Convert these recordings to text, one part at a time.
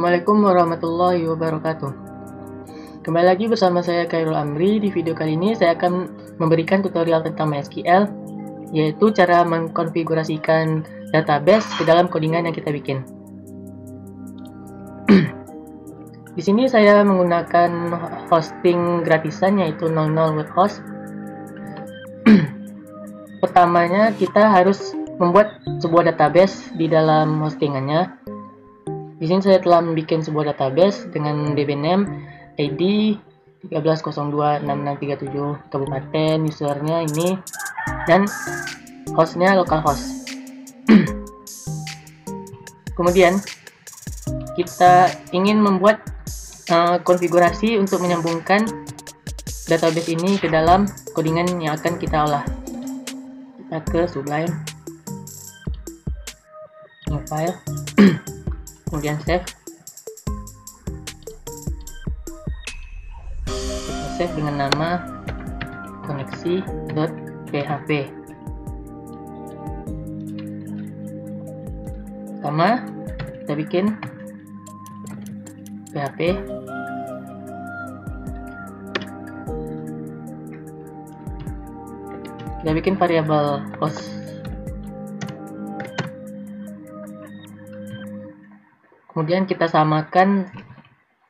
Assalamualaikum warahmatullahi wabarakatuh. Kembali lagi bersama saya Khairul Amri. Di video kali ini saya akan memberikan tutorial tentang MySQL, yaitu cara mengkonfigurasikan database ke dalam codingan yang kita bikin. Di sini saya menggunakan hosting gratisan yaitu 00 web host. Pertamanya kita harus membuat sebuah database di dalam hostingannya. Di sini saya telah membuat sebuah database dengan dbname ID 13026637 kabupaten, usernya ini, dan hostnya localhost. Kemudian kita ingin membuat konfigurasi untuk menyambungkan database ini ke dalam codingan yang akan kita olah. Kita ke Sublime, new file, kemudian save. Kita save dengan nama koneksi.php. Pertama kita bikin PHP, kita bikin variabel host, kemudian kita samakan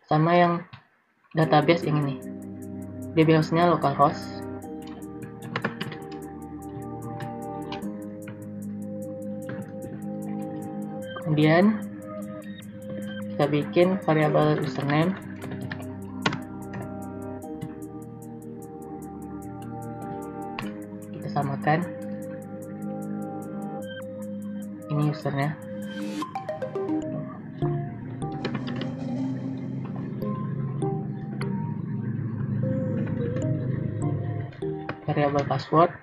sama yang database yang ini, DB hostnya localhost. Kemudian kita bikin variabel username, kita samakan, ini usernya. Variabel password,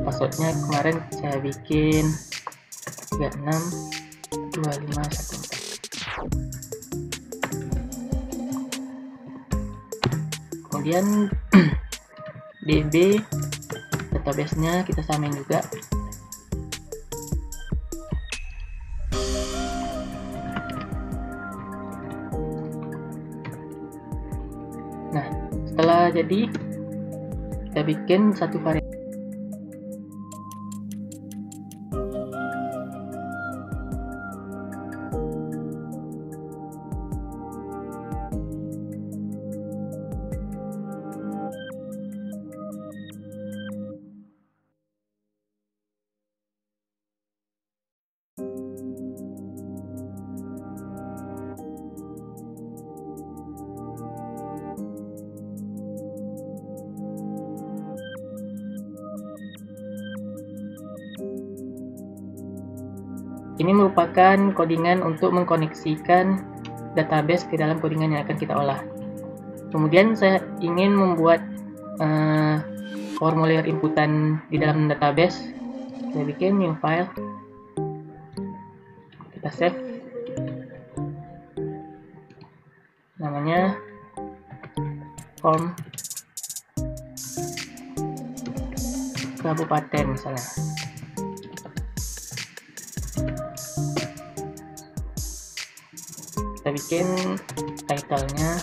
passwordnya kemarin saya bikin 362514. Kemudian DB database-nya kita samain juga. Nah, setelah jadi, kita bikin satu variabel. Ini merupakan codingan untuk mengkoneksikan database ke dalam codingan yang akan kita olah. Kemudian saya ingin membuat formulir inputan di dalam database. Saya bikin new file, kita save, namanya form kabupaten misalnya. Kita bikin title-nya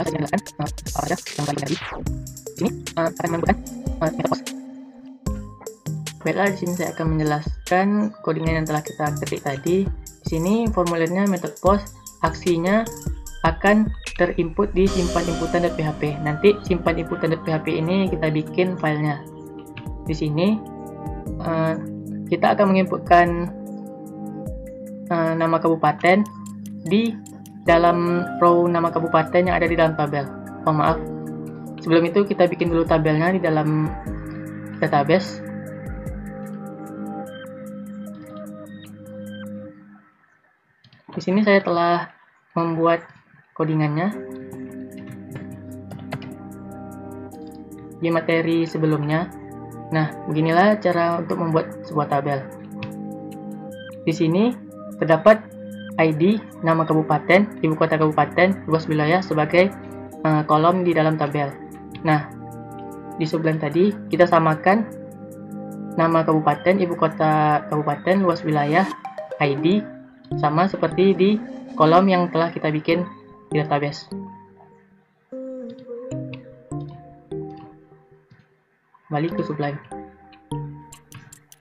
saya jelaskan apa aja yang paling tadi. Sini akan menggunakan metode post. Baiklah, di sini saya akan menjelaskan codingan yang telah kita ketik tadi. Di sini formulirnya method post, aksinya akan terinput di simpan inputan.php. Nanti simpan inputan.php ini kita bikin filenya. Di sini kita akan menginputkan nama kabupaten di dalam row nama kabupaten yang ada di dalam tabel. Oh maaf, sebelum itu kita bikin dulu tabelnya di dalam database. Di sini saya telah membuat codingannya di materi sebelumnya. Nah, beginilah cara untuk membuat sebuah tabel. Di sini terdapat ID, nama kabupaten, ibu kota kabupaten, luas wilayah sebagai kolom di dalam tabel. Nah, di sebelum tadi kita samakan nama kabupaten, ibu kota kabupaten, luas wilayah, ID sama seperti di kolom yang telah kita bikin di database. Balik ke Sublime.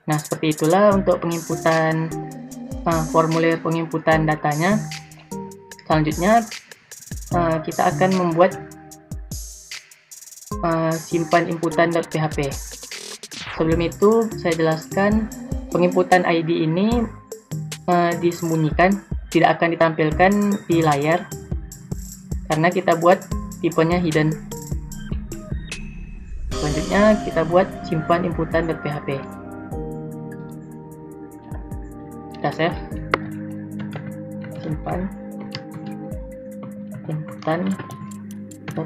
Nah, seperti itulah untuk penginputan formulir penginputan datanya. Selanjutnya kita akan membuat simpan inputan.php. Sebelum itu saya jelaskan penginputan ID ini disembunyikan, tidak akan ditampilkan di layar karena kita buat tipenya hidden. Selanjutnya kita buat simpan inputan.php. Kita save, simpan inputan.php.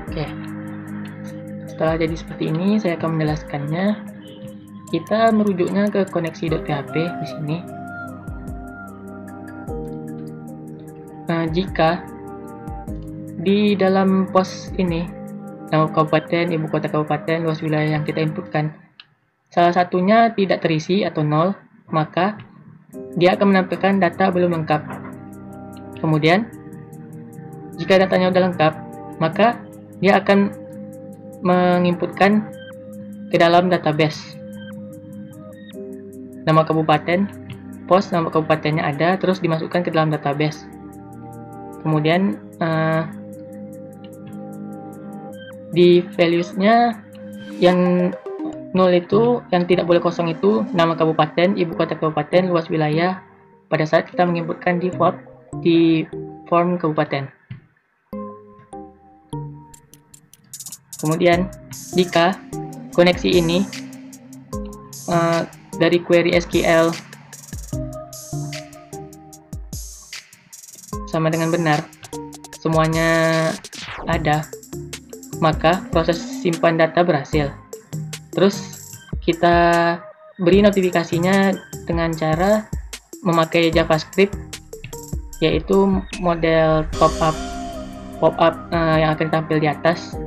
Oke, setelah jadi seperti ini, saya akan menjelaskannya. Kita merujuknya ke koneksi.php di sini. Jika di dalam post ini nama kabupaten, ibu kota kabupaten, luas wilayah yang kita inputkan salah satunya tidak terisi atau nol, maka dia akan menampilkan data belum lengkap. Kemudian jika datanya sudah lengkap, maka dia akan menginputkan ke dalam database nama kabupaten, post nama kabupatennya ada, terus dimasukkan ke dalam database. Kemudian di values-nya yang 0 itu, yang tidak boleh kosong itu nama kabupaten, ibu kota kabupaten, luas wilayah pada saat kita menginputkan default di form kabupaten. Kemudian jika koneksi ini dari query SQL sama dengan benar, semuanya ada, maka proses simpan data berhasil. Terus kita beri notifikasinya dengan cara memakai JavaScript, yaitu model pop-up yang akan tampil di atas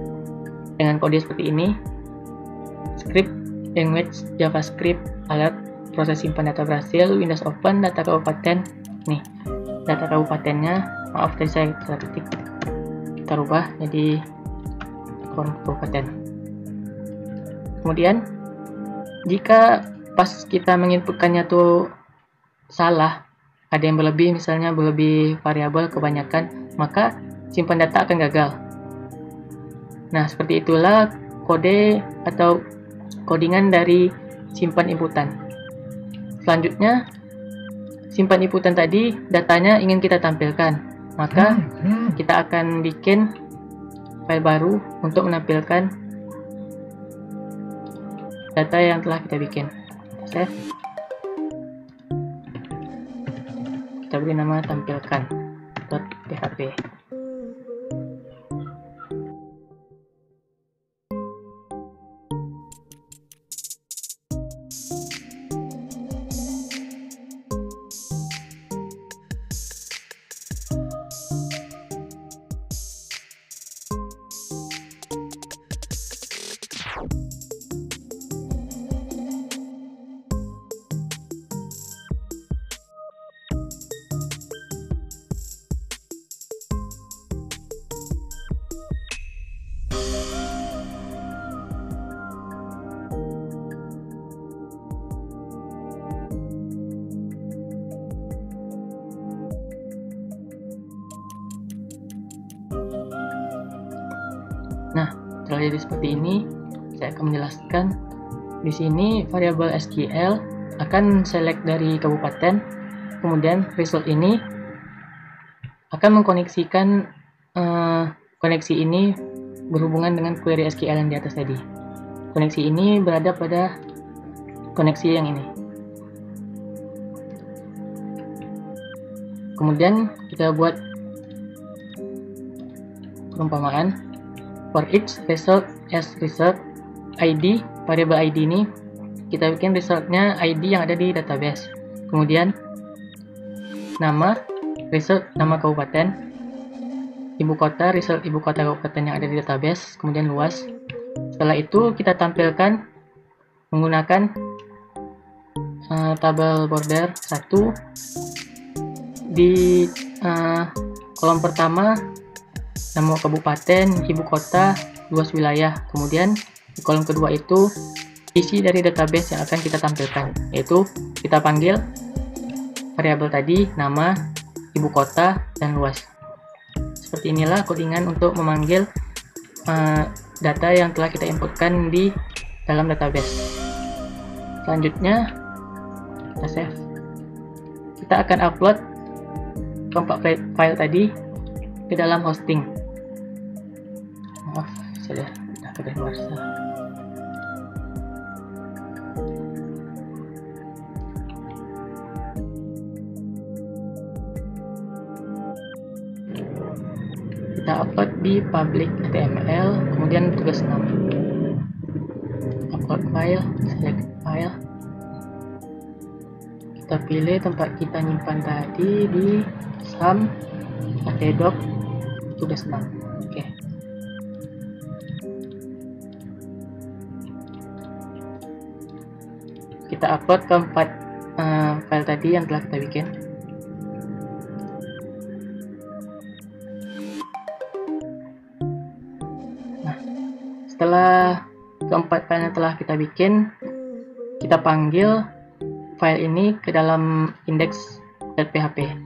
dengan kode seperti ini. script language JavaScript alert proses simpan data berhasil Windows Open data kabupaten. Nih data kabupatennya, maaf tadi saya salah ketik, kita rubah jadi kabupaten. Kemudian jika pas kita menginputkannya tuh salah, ada yang berlebih, misalnya berlebih variabel kebanyakan, maka simpan data akan gagal. Nah, seperti itulah kode atau codingan dari simpan inputan. Selanjutnya, simpan inputan tadi datanya ingin kita tampilkan, maka kita akan bikin file baru untuk menampilkan data yang telah kita bikin. Save. Kita beri nama tampilkan.php. Nah, setelah jadi seperti ini, saya akan menjelaskan. Di sini variabel SQL akan select dari kabupaten, kemudian result ini akan mengkoneksikan koneksi ini berhubungan dengan query SQL yang di atas tadi. Koneksi ini berada pada koneksi yang ini. Kemudian kita buat perumpamaan. For each result as result ID, variabel ID ini kita bikin resultnya ID yang ada di database. Kemudian nama result nama kabupaten, ibu kota result ibu kota kabupaten yang ada di database, kemudian luas. Setelah itu kita tampilkan menggunakan tabel border 1 di kolom pertama nama kabupaten, ibu kota, luas wilayah. Kemudian di kolom kedua itu isi dari database yang akan kita tampilkan, yaitu kita panggil variabel tadi nama, ibu kota, dan luas. Seperti inilah codingan untuk memanggil data yang telah kita inputkan di dalam database. Selanjutnya kita save. Kita akan upload keempat file tadi ke dalam hosting. Maaf, saya sudah kedaluarsa. Kita upload di public HTML, kemudian tugas 6. Upload file, select file. Kita pilih tempat kita nyimpan tadi di sum htdoc tugas 6. Oke. Kita upload keempat file tadi yang telah kita bikin. Nah, setelah keempat file yang telah kita bikin, kita panggil file ini ke dalam index.php.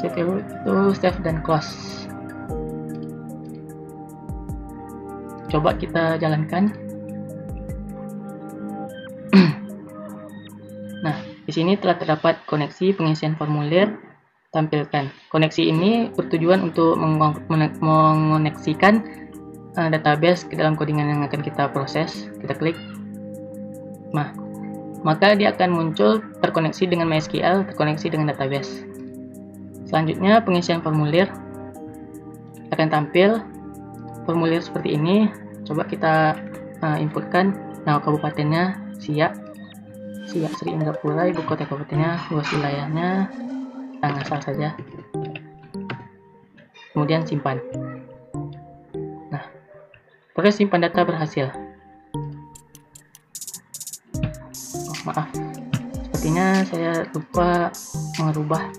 Setelah itu save dan close. Coba kita jalankan. Nah, Di sini telah terdapat koneksi pengisian formulir. Tampilkan. Koneksi ini bertujuan untuk mengoneksikan database ke dalam codingan yang akan kita proses. Kita klik. Nah, maka dia akan muncul terkoneksi dengan MySQL, terkoneksi dengan database. Selanjutnya pengisian formulir akan tampil formulir seperti ini. Coba kita inputkan nama kabupatennya Siak Sri Indrapura, ibu kota kabupatennya, luas wilayahnya asal saja, kemudian simpan. Nah, proses simpan data berhasil. Maaf, sepertinya saya lupa mengubah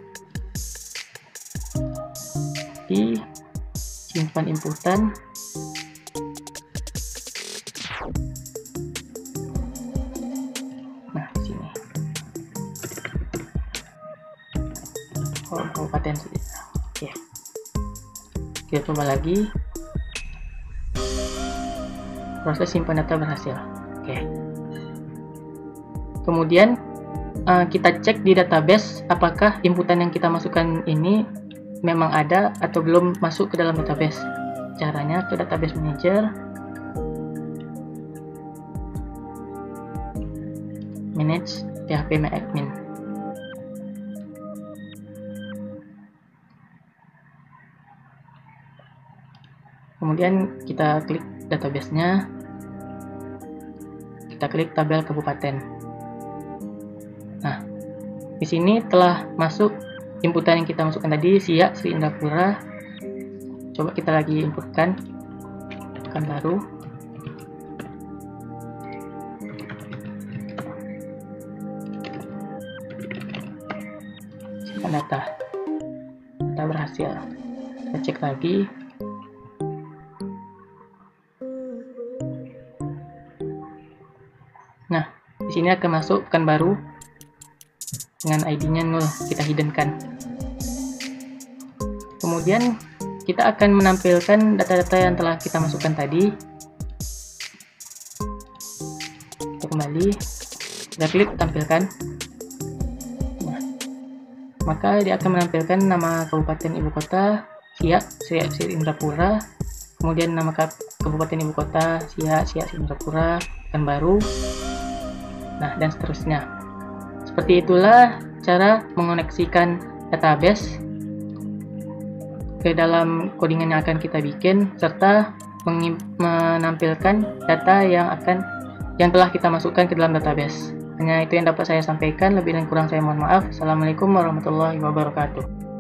di simpan inputan. Nah, di sini. Kabupaten saja. Oke. Kita coba lagi. Proses simpan data berhasil. Oke. Kemudian kita cek di database apakah inputan yang kita masukkan ini memang ada atau belum masuk ke dalam database. Caranya ke database manager, manage PHP MyAdmin. Kemudian kita klik database-nya, kita klik tabel kabupaten. Nah, di sini telah masuk inputan yang kita masukkan tadi, Siak Sri Indrapura. Coba kita lagi inputkan, tekan baru. Simpan data berhasil. Kita cek lagi. Nah, di sini akan masuk pekan baru dengan ID-nya 0, kita hiddenkan. Kemudian kita akan menampilkan data-data yang telah kita masukkan tadi. Kita kembali, kita klik tampilkan. Nah, maka dia akan menampilkan nama kabupaten ibu kota Siak Sri Indrapura, kemudian nama kabupaten ibu kota Siak Sri Indrapura, pekan baru. Nah, dan seterusnya. Seperti itulah cara mengoneksikan database ke dalam codingan yang akan kita bikin, serta menampilkan data yang telah kita masukkan ke dalam database. Hanya itu yang dapat saya sampaikan, lebih dan kurang saya mohon maaf. Assalamualaikum warahmatullahi wabarakatuh.